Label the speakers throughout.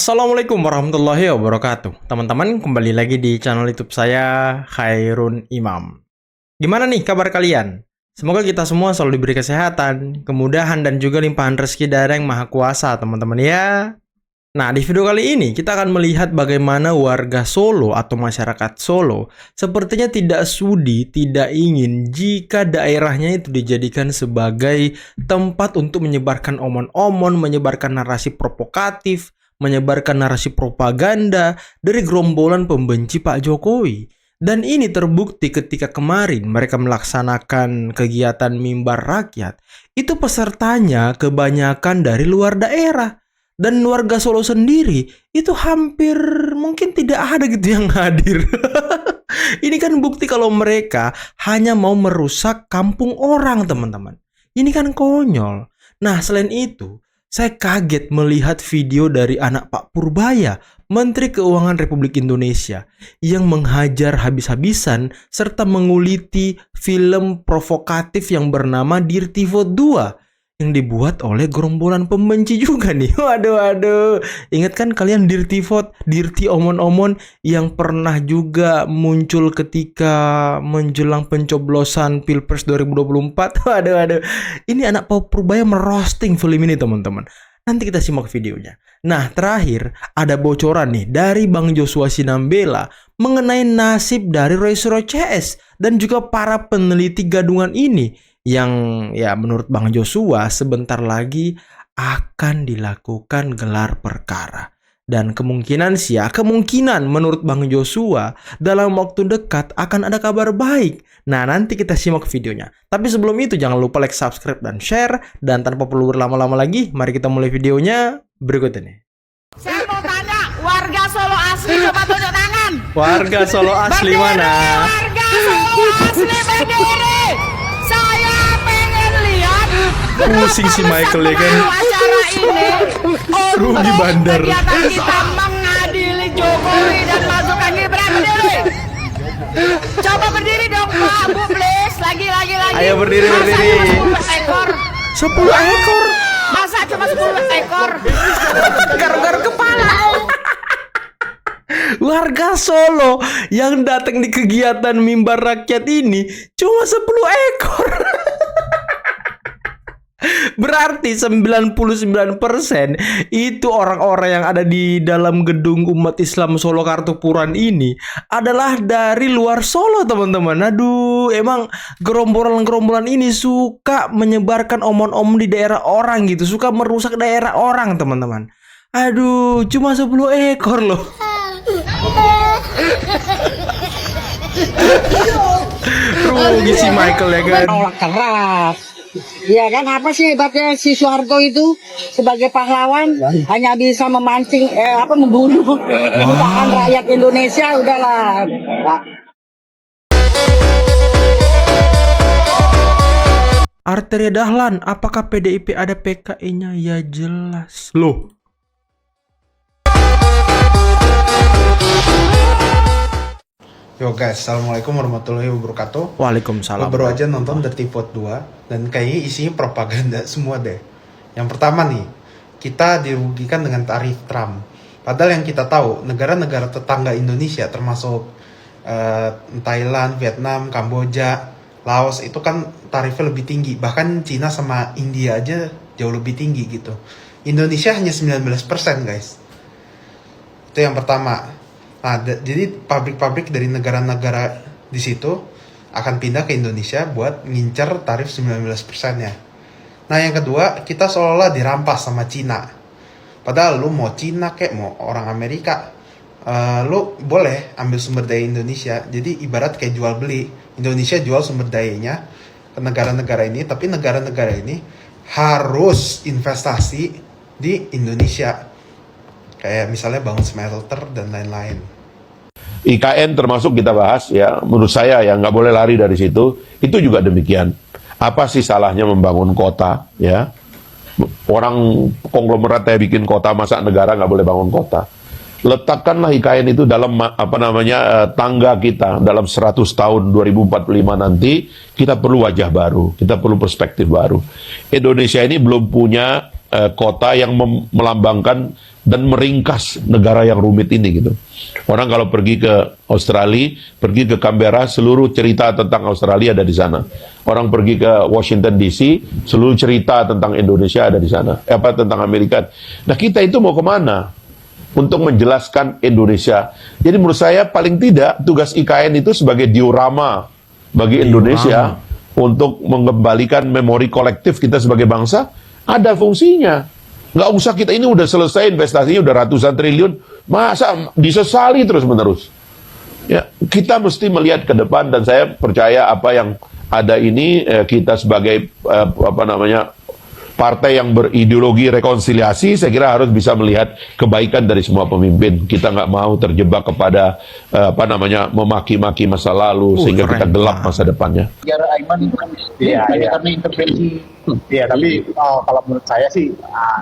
Speaker 1: Assalamualaikum warahmatullahi wabarakatuh. Teman-teman, kembali lagi di channel YouTube saya, Khairun Imam. Gimana nih kabar kalian? Semoga kita semua selalu diberi kesehatan, kemudahan, dan juga limpahan rezeki dari Yang Maha Kuasa, teman-teman ya. Nah, di video kali ini kita akan melihat bagaimana warga Solo atau masyarakat Solo sepertinya tidak sudi, tidak ingin jika daerahnya itu dijadikan sebagai tempat untuk menyebarkan omon-omon, menyebarkan narasi provokatif, menyebarkan narasi propaganda dari gerombolan pembenci Pak Jokowi. Dan ini terbukti ketika kemarin mereka melaksanakan kegiatan mimbar rakyat. Itu pesertanya kebanyakan dari luar daerah. Dan warga Solo sendiri itu hampir mungkin tidak ada gitu yang hadir. Ini kan bukti kalau mereka hanya mau merusak kampung orang, teman-teman. Ini kan konyol. Nah, selain itu, saya kaget melihat video dari anak Pak Purbaya, Menteri Keuangan Republik Indonesia, yang menghajar habis-habisan serta menguliti film provokatif yang bernama Dirty Vote 2 yang dibuat oleh gerombolan pembenci juga nih. Waduh. Ingat kan kalian Dirty Vote, Dirty Omon-Omon yang pernah juga muncul ketika menjelang pencoblosan Pilpres 2024? Waduh. Ini anak Pak Purbaya merosting film ini, teman-teman. Nanti kita simak videonya. Nah, terakhir ada bocoran nih dari Bang Joshua Sinambela mengenai nasib dari Roy Suryo CS dan juga para peneliti gadungan ini yang ya menurut Bang Joshua sebentar lagi akan dilakukan gelar perkara. Dan kemungkinan menurut Bang Joshua dalam waktu dekat akan ada kabar baik. Nah, nanti kita simak videonya. Tapi sebelum itu jangan lupa like, subscribe, dan share. Dan tanpa perlu berlama-lama lagi, mari kita mulai videonya berikut ini.
Speaker 2: Saya mau tanya, warga Solo asli coba tunjuk tangan.
Speaker 1: Warga Solo asli
Speaker 2: Berdiri,
Speaker 1: mana?
Speaker 2: warga Solo asli berdiri. Saya pengen lihat
Speaker 1: Pusing si Michael ya kan.
Speaker 2: acara ini
Speaker 1: Rugi
Speaker 2: untuk
Speaker 1: bandar.
Speaker 2: kegiatan kita mengadili Jokowi dan masukkan Gibran. Berdiri. Coba berdiri dong Pak, Bu, please. Lagi.
Speaker 1: Ayo berdiri.
Speaker 2: Masa cuma 10 ekor?
Speaker 1: 10 ekor.
Speaker 2: Masa cuma 10 ekor?
Speaker 1: Gar-gar kepala. Warga Solo yang datang di kegiatan mimbar rakyat ini cuma 10 ekor. Berarti 99% itu orang-orang yang ada di dalam gedung umat Islam Solo Kartupuran ini adalah dari luar Solo, teman-teman. Aduh, emang gerombolan-gerombolan ini suka menyebarkan omon-omon di daerah orang gitu, suka merusak daerah orang, teman-teman. Aduh, cuma 10 ekor loh. Rugi si Michael ya kan.
Speaker 3: Nolak keras. Ya kan, apa sih hebatnya si Soeharto itu sebagai pahlawan hanya bisa memancing membunuh jutaan rakyat Indonesia. Udahlah.
Speaker 1: Arteria Dahlan, apakah PDIP ada PKI-nya? Ya jelas. Loh.
Speaker 4: Yo guys, assalamualaikum warahmatullahi wabarakatuh.
Speaker 1: Waalaikumsalam.
Speaker 4: Baru aja nonton Dirty Vote 2 dan kayaknya isinya propaganda semua deh. Yang pertama nih, kita dirugikan dengan tarif Trump. Padahal yang kita tahu, negara-negara tetangga Indonesia termasuk Thailand, Vietnam, Kamboja, Laos itu kan tarifnya lebih tinggi. Bahkan Cina sama India aja jauh lebih tinggi gitu. Indonesia hanya 19% guys. Itu yang pertama. Nah, jadi pabrik-pabrik dari negara-negara di situ akan pindah ke Indonesia buat ngincer tarif 19%-nya. Nah, yang kedua, kita seolah-olah dirampas sama Cina. Padahal lu mau Cina kayak mau orang Amerika, lu boleh ambil sumber daya Indonesia. Jadi ibarat kayak jual beli. Indonesia jual sumber dayanya ke negara-negara ini, tapi negara-negara ini harus investasi di Indonesia. Kayak misalnya bangun smelter dan lain-lain.
Speaker 5: IKN termasuk kita bahas ya, menurut saya ya nggak boleh lari dari situ. Itu juga demikian. Apa sih salahnya membangun kota ya? Orang konglomerat kayak bikin kota, masa negara nggak boleh bangun kota? Letakkanlah IKN itu dalam tangga kita dalam 100 tahun 2045 nanti. Kita perlu wajah baru, kita perlu perspektif baru. Indonesia ini belum punya kota yang melambangkan dan meringkas negara yang rumit ini gitu. Orang kalau pergi ke Australia, pergi ke Canberra, seluruh cerita tentang Australia ada di sana. Orang pergi ke Washington DC, seluruh cerita tentang Indonesia ada di sana. Tentang Amerika. Nah, kita itu mau kemana? Untuk menjelaskan Indonesia. Jadi menurut saya paling tidak tugas IKN itu sebagai diorama bagi Indonesia untuk mengembalikan memori kolektif kita sebagai bangsa, ada fungsinya. Nggak usah kita ini udah selesai investasinya udah ratusan triliun, masa disesali terus-menerus. Ya, kita mesti melihat ke depan dan saya percaya apa yang ada ini kita sebagai partai yang berideologi rekonsiliasi, saya kira harus bisa melihat kebaikan dari semua pemimpin. Kita nggak mau terjebak kepada memaki-maki masa lalu sehingga kita gelap masa depannya.
Speaker 6: Sejarah Aiman itu kan karena intervensi. Iya, tapi kalau menurut saya sih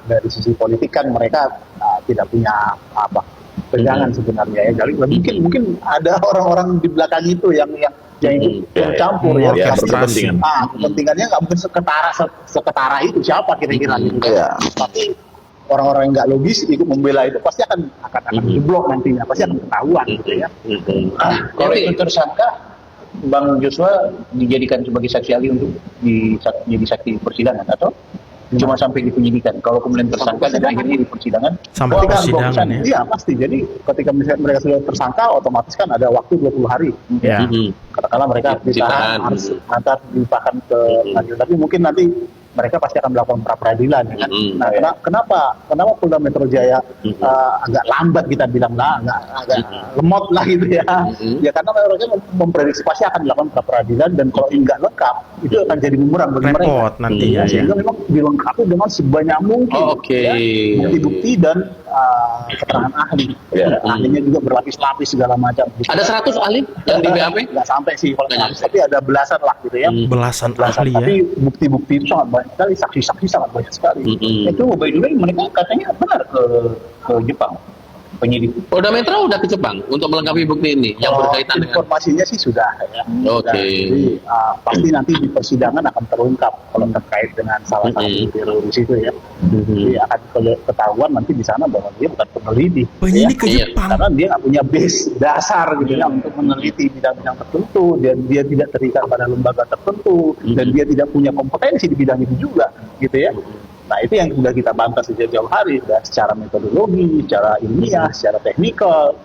Speaker 6: dari sisi politik kan mereka tidak punya pegangan sebenarnya ya. Jadi mungkin ada orang-orang di belakang itu yang ikut bercampur ya. Kepentingannya nggak mungkin seketara itu siapa kira-kira gitu. Tapi orang-orang yang nggak logis ikut membela itu pasti akan diblok nantinya, pasti akan ketahuan gitu ya. Kalau itu tersangka, Bang Joshua dijadikan sebagai saksi ahli untuk jadi saksi persidangan atau cuma sampai di penyidikan? Kalau kemudian tersangka dan akhirnya di persidangan
Speaker 1: sampai persidangan ya?
Speaker 6: Iya pasti. Jadi ketika misalnya mereka sudah tersangka, otomatis kan ada waktu 20 hari.
Speaker 1: Ya.
Speaker 6: Katakanlah mereka ditahan, harus nanti dilimpahkan ke pengadilan. Tapi mungkin nanti mereka pasti akan melakukan pra-peradilan. Kan? Nah, kenapa Polda Metro Jaya agak lambat kita bilang agak lemot lah gitu ya. Ya karena mereka memprediksi pasti akan dilakukan pra-peradilan dan kalau ini nggak lengkap itu akan jadi bumerang bagi mereka.
Speaker 1: Repot nanti ya.
Speaker 6: Sehingga memang dilengkapi dengan sebanyak mungkin bukti-bukti dan keterangan ahli. Ahlinya juga berlapis-lapis segala macam.
Speaker 7: Ada 100 ahli yang di BAP?
Speaker 6: Nggak sampai sih kalau tapi ada belasan lah gitu ya.
Speaker 1: Belasan ahli ya.
Speaker 6: Tapi bukti-bukti itu sangat banyak sekali, saksi-saksi sangat banyak sekali. Itu by the way mereka katanya benar ke Jepang penyidik.
Speaker 7: Polda Metro udah ke Jepang untuk melengkapi bukti ini yang berkaitan dengan
Speaker 6: informasinya sih sudah ya. Jadi pasti nanti di persidangan akan terungkap kalau terkait dengan salah satu teroris itu ya. Jadi akan ketahuan nanti di sana bahwa dia bukan peneliti.
Speaker 1: Penyidik ke Jepang.
Speaker 6: Karena dia nggak punya base dasar gitu ya untuk meneliti bidang-bidang tertentu dan dia tidak terikat pada lembaga tertentu dan dia tidak punya kompetensi di bidang itu juga gitu ya. Nah itu yang sudah kita bantah sejak jauh hari, dan secara metodologi, secara ilmiah, secara teknikal,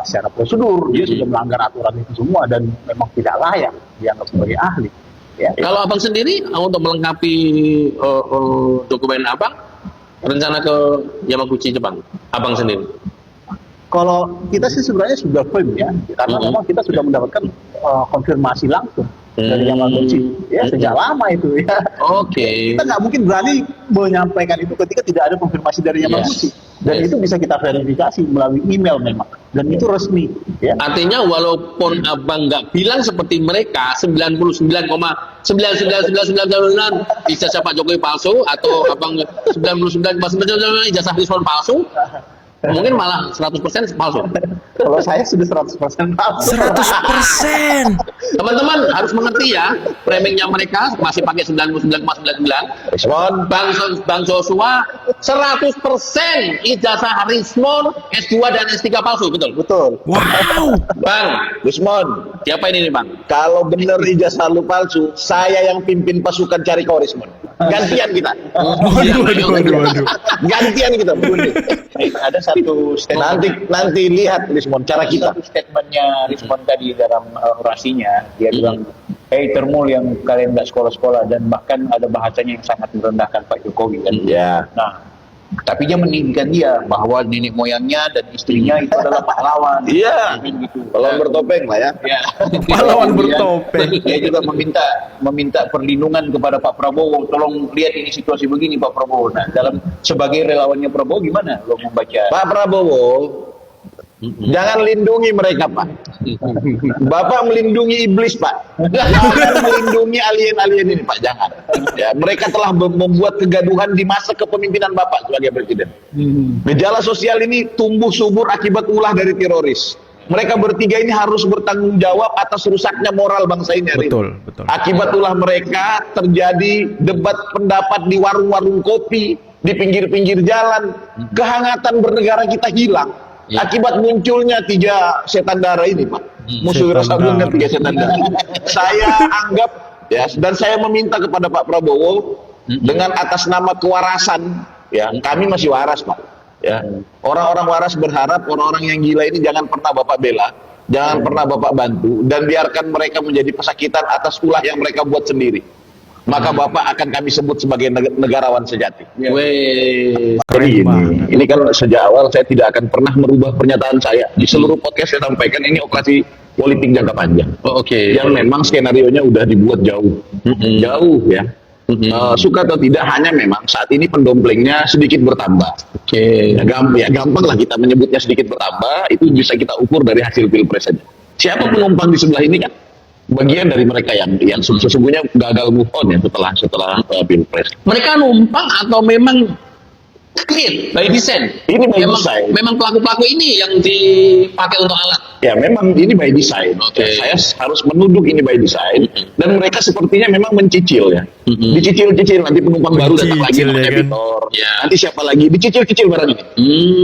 Speaker 6: secara prosedur dia sudah melanggar aturan itu semua dan memang tidak layak dianggap sebagai ahli. Ya.
Speaker 7: Kalau abang sendiri untuk melengkapi dokumen abang, rencana ke Yamaguchi Jepang, abang sendiri?
Speaker 6: Kalau kita sih sebenarnya sudah firm ya, karena memang kita sudah mendapatkan konfirmasi langsung dari Yamaguchi ya sejak lama itu ya. Kita nggak mungkin berani menyampaikan itu ketika tidak ada konfirmasi dari Yamaguchi. Dan itu bisa kita verifikasi melalui email memang. Dan itu resmi. Ya.
Speaker 7: Artinya walaupun abang nggak bilang seperti mereka 99,99999 ijazah Pak Jokowi palsu atau abang 99,999 ijazah Rizwan palsu, mungkin malah 100% palsu.
Speaker 6: Kalau saya sudah 100% palsu.
Speaker 1: 100%.
Speaker 7: Teman-teman harus mengerti ya, framingnya mereka masih pakai 99,99. Bang Joshua 100% ijazah Rismon S2 dan S3 palsu, betul?
Speaker 6: Betul.
Speaker 1: Wow.
Speaker 7: Bang Rismon, siapa ini nih Bang?
Speaker 8: Kalau benar ijazah lu palsu, saya yang pimpin pasukan cari kau Rismon. Gantian kita.
Speaker 1: Waduh.
Speaker 8: Gantian kita.
Speaker 6: Ada satu statement
Speaker 8: Nanti lihat Rismon cara kita.
Speaker 6: Satu statementnya Rismon tadi dalam orasinya, dia bilang, hey termul yang kalian nggak sekolah-sekolah, dan bahkan ada bahasanya yang sangat merendahkan Pak Jokowi kan. Nah, tapi dia meninggikan dia bahwa nenek moyangnya dan istrinya itu adalah pahlawan.
Speaker 8: Iya.
Speaker 6: Gitu.
Speaker 8: Pahlawan bertopeng lah ya.
Speaker 1: Pahlawan bertopeng.
Speaker 6: Dia juga meminta perlindungan kepada Pak Prabowo. Tolong lihat ini situasi begini Pak Prabowo. Nah, sebagai relawannya Prabowo gimana lo membaca?
Speaker 8: Pak Prabowo, jangan lindungi mereka Pak. Bapak melindungi iblis Pak. Jangan melindungi alien-alien ini Pak, jangan. Ya, mereka telah membuat kegaduhan di masa kepemimpinan Bapak sebagai presiden. Gejala sosial ini tumbuh subur akibat ulah dari teroris. Mereka bertiga ini harus bertanggung jawab atas rusaknya moral bangsa ini hari
Speaker 1: Betul.
Speaker 8: Akibat ulah mereka terjadi debat pendapat di warung-warung kopi di pinggir-pinggir jalan, kehangatan bernegara kita hilang. Akibat munculnya 3 setan darah ini, Pak. Musuh rasa bunga 3 setan darah. Saya anggap ya, dan saya meminta kepada Pak Prabowo dengan atas nama kewarasan, ya, kami masih waras, Pak. Ya, orang-orang waras berharap orang-orang yang gila ini jangan pernah Bapak bela, jangan pernah Bapak bantu, dan biarkan mereka menjadi pesakitan atas ulah yang mereka buat sendiri. Maka Bapak akan kami sebut sebagai negarawan sejati. Jadi ini kan sejak awal saya tidak akan pernah merubah pernyataan saya. Di seluruh podcast saya sampaikan ini operasi politik jangka panjang. Yang memang skenarionya udah dibuat jauh, jauh ya. Suka atau tidak, hanya memang saat ini pendomplengnya sedikit bertambah. Ya, gampang lah kita menyebutnya sedikit bertambah. Itu bisa kita ukur dari hasil pilpres saja. Siapa penumpang di sebelah ini kan bagian dari mereka yang sesungguhnya gagal move on ya setelah pilpres.
Speaker 7: Mereka numpang atau memang clear by design?
Speaker 8: Ini by design.
Speaker 7: Memang pelaku-pelaku ini yang dipakai untuk alat.
Speaker 8: Ya memang ini by design. Saya harus menunduk ini by design, dan mereka sepertinya memang mencicil ya. Dicicil-cicil, nanti penumpang baru datang lagi namanya Victor. Nanti siapa lagi, dicicil-cicil barang ini.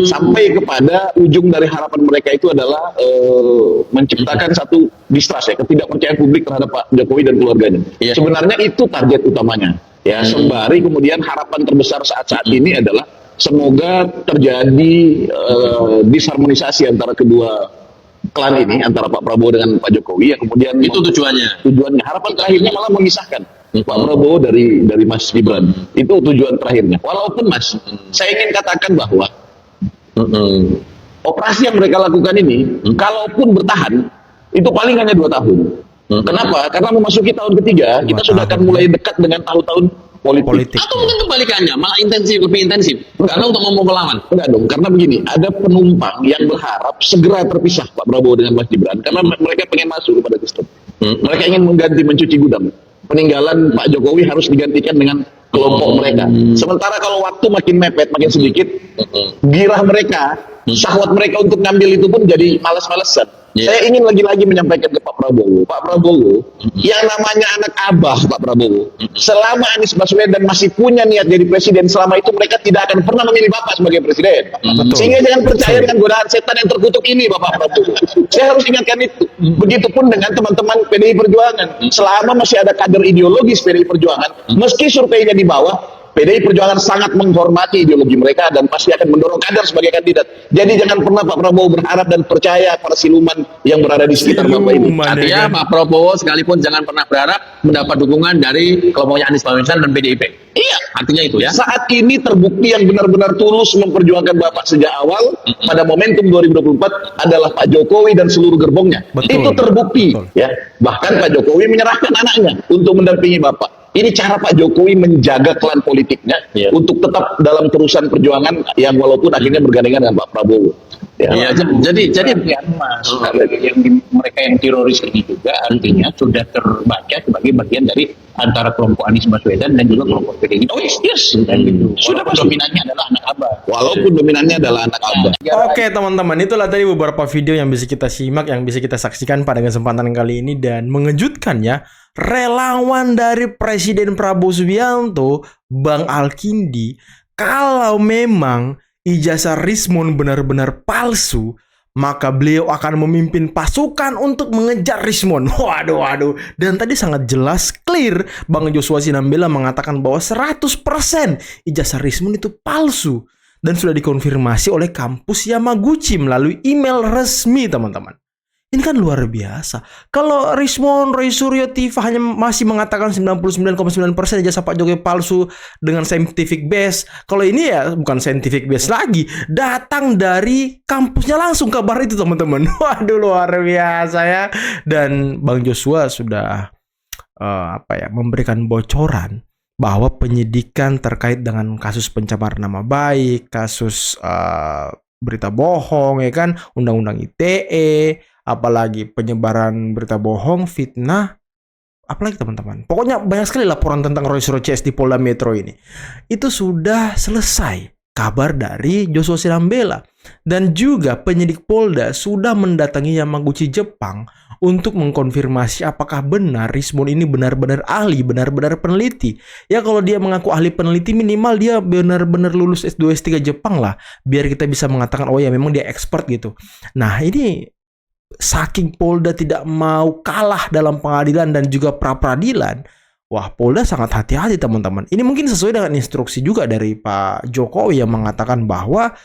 Speaker 8: Sampai kepada ujung dari harapan mereka itu adalah menciptakan satu distrust ya, ketidakpercayaan publik terhadap Pak Jokowi dan keluarganya. Sebenarnya itu target utamanya. Ya, sembari kemudian harapan terbesar saat ini adalah semoga terjadi disharmonisasi antara kedua klan ini, antara Pak Prabowo dengan Pak Jokowi, yang kemudian
Speaker 7: itu tujuannya.
Speaker 8: Harapan terakhirnya malah memisahkan Pak Prabowo dari Mas Gibran. Itu tujuan terakhirnya. Walaupun Mas, saya ingin katakan bahwa operasi yang mereka lakukan ini, kalaupun bertahan, itu paling hanya 2 tahun. Kenapa? Karena memasuki tahun ketiga, kita sudah akan mulai dekat dengan tahun-tahun politik.
Speaker 7: Atau mungkin kebalikannya, malah lebih intensif. Karena untuk memukul lawan.
Speaker 8: Enggak dong, karena begini, ada penumpang yang berharap segera terpisah Pak Prabowo dengan Mas Gibran, karena mereka pengen masuk kepada sistem. Mereka ingin mencuci gudang. Peninggalan Pak Jokowi harus digantikan dengan kelompok mereka. Sementara kalau waktu makin mepet, makin sedikit, girah mereka, syahwat mereka untuk ngambil itu pun jadi malas-malesan. Saya ingin lagi-lagi menyampaikan ke Pak Prabowo, yang namanya anak abah Pak Prabowo, selama Anies Baswedan masih punya niat jadi presiden, selama itu mereka tidak akan pernah memilih Bapak sebagai presiden. Sehingga jangan percaya dengan godaan setan yang terkutuk ini, Bapak Prabowo. Saya harus ingatkan itu. Begitupun dengan teman-teman PDI Perjuangan. Selama masih ada kader ideologis PDI Perjuangan, meski surveinya di bawah, PDI Perjuangan sangat menghormati ideologi mereka dan pasti akan mendorong kader sebagai kandidat. Jadi jangan pernah Pak Prabowo berharap dan percaya para siluman yang berada di sekitar Bapak ini.
Speaker 7: Artinya Pak Prabowo sekalipun jangan pernah berharap mendapat dukungan dari kelompoknya Anies Baswedan dan PDIP.
Speaker 8: Iya,
Speaker 7: artinya itu ya.
Speaker 8: Saat ini terbukti yang benar-benar tulus memperjuangkan Bapak sejak awal pada momentum 2024 adalah Pak Jokowi dan seluruh gerbongnya. Itu terbukti. Ya, bahkan Pak Jokowi menyerahkan anaknya untuk mendampingi Bapak. Ini cara Pak Jokowi menjaga klan politiknya untuk tetap dalam terusan perjuangan yang walaupun akhirnya bergandengan dengan Pak Prabowo.
Speaker 6: Jadi Mas, mereka yang teroris ini juga artinya sudah terbaca sebagai bagian dari antara kelompok Anies Baswedan dan juga kelompok PDI. Sudah dominannya adalah anak abah.
Speaker 8: Walaupun dominannya adalah anak abah.
Speaker 1: Oke teman-teman, itulah tadi beberapa video yang bisa kita simak, yang bisa kita saksikan pada kesempatan kali ini, dan mengejutkan ya. Relawan dari Presiden Prabowo Subianto, Bang Alkindi, kalau memang ijazah Rismon benar-benar palsu, maka beliau akan memimpin pasukan untuk mengejar Rismon. Waduh. Dan tadi sangat jelas, clear, Bang Joshua Sinambela mengatakan bahwa 100% ijazah Rismon itu palsu. Dan sudah dikonfirmasi oleh kampus Yamaguchi melalui email resmi, teman-teman. Ini kan luar biasa. Kalau Rismon, Roy Suryo, Tifa hanya masih mengatakan 99,9% ijazah Pak Jokowi palsu dengan scientific base. Kalau ini ya bukan scientific base lagi, datang dari kampusnya langsung kabar itu, teman-teman. Waduh, luar biasa ya. Dan Bang Joshua sudah memberikan bocoran bahwa penyidikan terkait dengan kasus pencemaran nama baik, kasus berita bohong, ya kan, undang-undang ITE, apalagi penyebaran berita bohong, fitnah, apalagi teman-teman. Pokoknya banyak sekali laporan tentang Roy Suryo CS di Polda Metro ini. Itu sudah selesai. Kabar dari Joshua Sinambela. Dan juga penyidik Polda sudah mendatangi Yamaguchi Jepang untuk mengkonfirmasi apakah benar Rismon ini benar-benar ahli, benar-benar peneliti. Ya kalau dia mengaku ahli peneliti, minimal dia benar-benar lulus S2 S3 Jepang lah, biar kita bisa mengatakan oh ya memang dia expert gitu. Nah ini saking Polda tidak mau kalah dalam pengadilan dan juga pra-peradilan, wah Polda sangat hati-hati teman-teman. Ini mungkin sesuai dengan instruksi juga dari Pak Jokowi yang mengatakan bahwa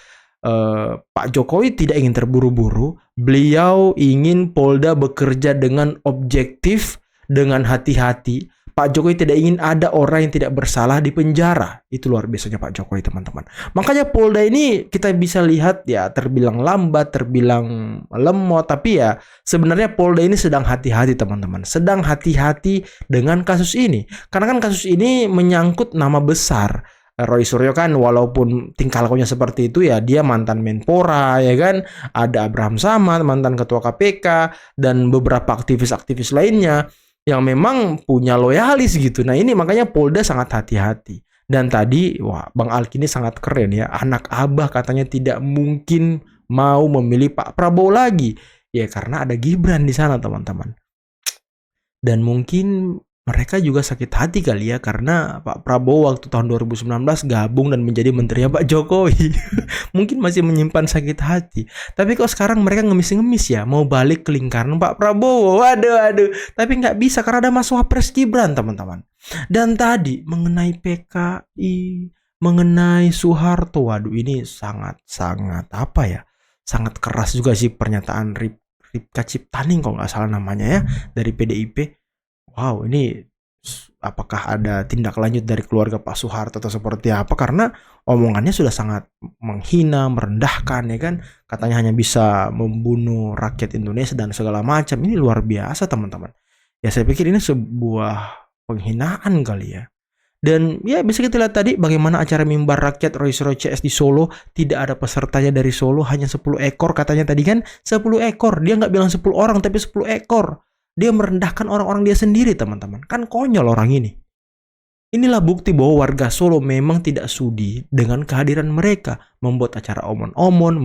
Speaker 1: Pak Jokowi tidak ingin terburu-buru. Beliau ingin Polda bekerja dengan objektif, dengan hati-hati. Pak Jokowi tidak ingin ada orang yang tidak bersalah di penjara. Itu luar biasanya Pak Jokowi teman-teman. Makanya Polda ini kita bisa lihat ya terbilang lambat, terbilang lemot, tapi ya sebenarnya Polda ini sedang hati-hati teman-teman. Sedang hati-hati dengan kasus ini. Karena kan kasus ini menyangkut nama besar. Roy Suryo kan walaupun tingkah lakunya seperti itu ya, dia mantan Menpora ya kan, ada Abraham Samad mantan ketua KPK dan beberapa aktivis-aktivis lainnya yang memang punya loyalis gitu. Nah ini makanya Polda sangat hati-hati. Dan tadi wah Bang Alki ini sangat keren ya, anak abah katanya tidak mungkin mau memilih Pak Prabowo lagi ya karena ada Gibran di sana teman-teman. Dan mungkin mereka juga sakit hati kali ya karena Pak Prabowo waktu tahun 2019 gabung dan menjadi menterinya Pak Jokowi. Mungkin masih menyimpan sakit hati. Tapi kok sekarang mereka ngemis-ngemis ya mau balik ke lingkaran Pak Prabowo. Waduh. Tapi nggak bisa karena ada Mas Wapres Gibran teman-teman. Dan tadi mengenai PKI, mengenai Soeharto. Waduh ini sangat apa ya. Sangat keras juga sih pernyataan Ripka Ciptaning kalau nggak salah namanya ya dari PDIP. Wow, ini apakah ada tindak lanjut dari keluarga Pak Soeharto atau seperti apa? Karena omongannya sudah sangat menghina, merendahkan ya kan. Katanya hanya bisa membunuh rakyat Indonesia dan segala macam. Ini luar biasa teman-teman. Ya saya pikir ini sebuah penghinaan kali ya. Dan ya bisa kita lihat tadi bagaimana acara mimbar rakyat Roy Suryo CS di Solo. Tidak ada pesertanya dari Solo, hanya 10 ekor katanya tadi kan. 10 ekor, dia nggak bilang 10 orang tapi 10 ekor. Dia merendahkan orang-orang dia sendiri teman-teman. Kan konyol orang ini. Inilah bukti bahwa warga Solo memang tidak sudi dengan kehadiran mereka. Membuat acara omon-omon,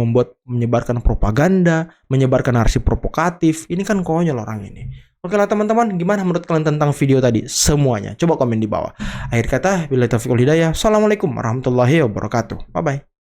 Speaker 1: menyebarkan propaganda, menyebarkan narasi provokatif. Ini kan konyol orang ini. Oke lah teman-teman, gimana menurut kalian tentang video tadi? Semuanya, coba komen di bawah. Akhir kata, billahi taufiq wal hidayah. Assalamualaikum warahmatullahi wabarakatuh. Bye-bye.